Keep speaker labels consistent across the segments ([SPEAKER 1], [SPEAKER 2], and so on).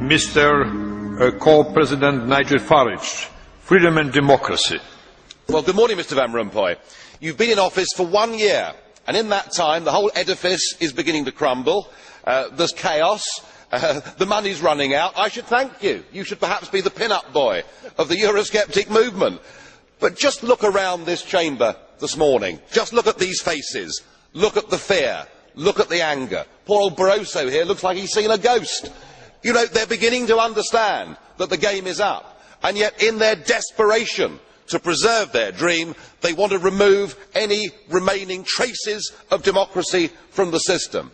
[SPEAKER 1] Mr. Co-President Nigel Farage, freedom and democracy.
[SPEAKER 2] Well, good morning, Mr Van Rompuy. You've been in office for 1 year, and in that time the whole edifice is beginning to crumble. There's chaos. The money's running out. I should thank you. You should perhaps be the pin-up boy of the Eurosceptic movement. But just look around this chamber this morning. Just look at these faces. Look at the fear. Look at the anger. Poor old Barroso here looks like he's seen a ghost. You know, they're beginning to understand that the game is up. And yet, in their desperation to preserve their dream, they want to remove any remaining traces of democracy from the system.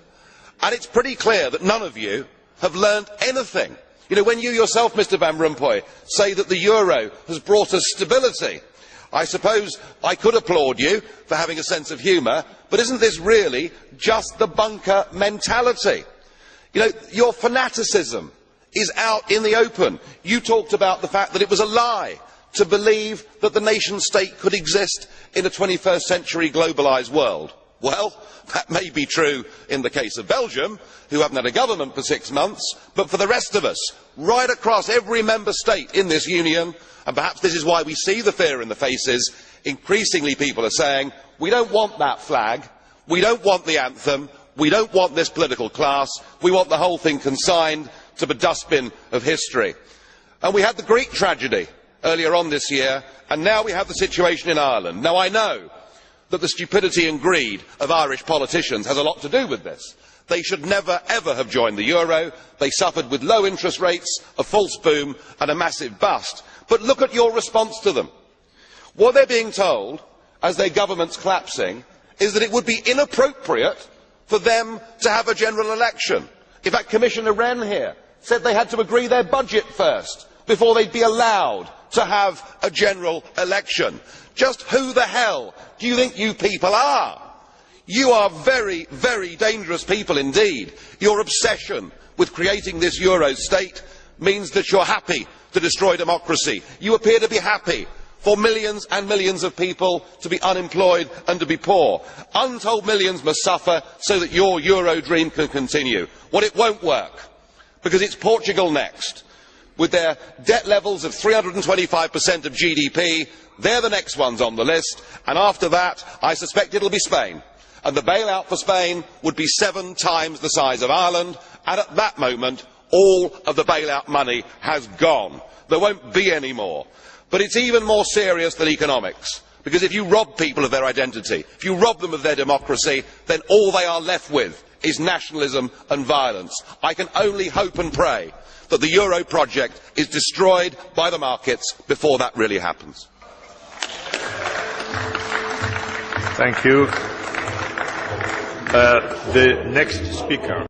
[SPEAKER 2] And it's pretty clear that none of you have learned anything. You know, when you yourself, Mr Van Rompuy, say that the euro has brought us stability, I suppose I could applaud you for having a sense of humour, but isn't this really just the bunker mentality? You know, your fanaticism is out in the open. You talked about the fact that it was a lie to believe that the nation state could exist in a 21st century globalised world. Well, that may be true in the case of Belgium, who haven't had a government for 6 months, but for the rest of us, right across every member state in this union, and perhaps this is why we see the fear in the faces, increasingly people are saying, we don't want that flag, we don't want the anthem, we don't want this political class, we want the whole thing consigned to the dustbin of history. And we had the Greek tragedy earlier on this year, and now we have the situation in Ireland. Now I know that the stupidity and greed of Irish politicians has a lot to do with this. They should never ever have joined the euro. They suffered with low interest rates, a false boom and a massive bust. But look at your response to them. What they're being told, as their government's collapsing, is that it would be inappropriate for them to have a general election. In fact, Commissioner Rehn here said they had to agree their budget first before they'd be allowed to have a general election. Just who the hell do you think you people are? You are very, very dangerous people indeed. Your obsession with creating this euro state means that you're happy to destroy democracy. You appear to be happy for millions and millions of people to be unemployed and to be poor. Untold millions must suffer so that your euro dream can continue. Well, it won't work, because it's Portugal next. With their debt levels of 325% of GDP, they're the next ones on the list, and after that, I suspect it'll be Spain. And the bailout for Spain would be 7 times the size of Ireland, and at that moment, all of the bailout money has gone. There won't be any more. But it's even more serious than economics, because if you rob people of their identity, if you rob them of their democracy, then all they are left with is nationalism and violence. I can only hope and pray that the euro project is destroyed by the markets before that really happens.
[SPEAKER 1] Thank you. The next speaker.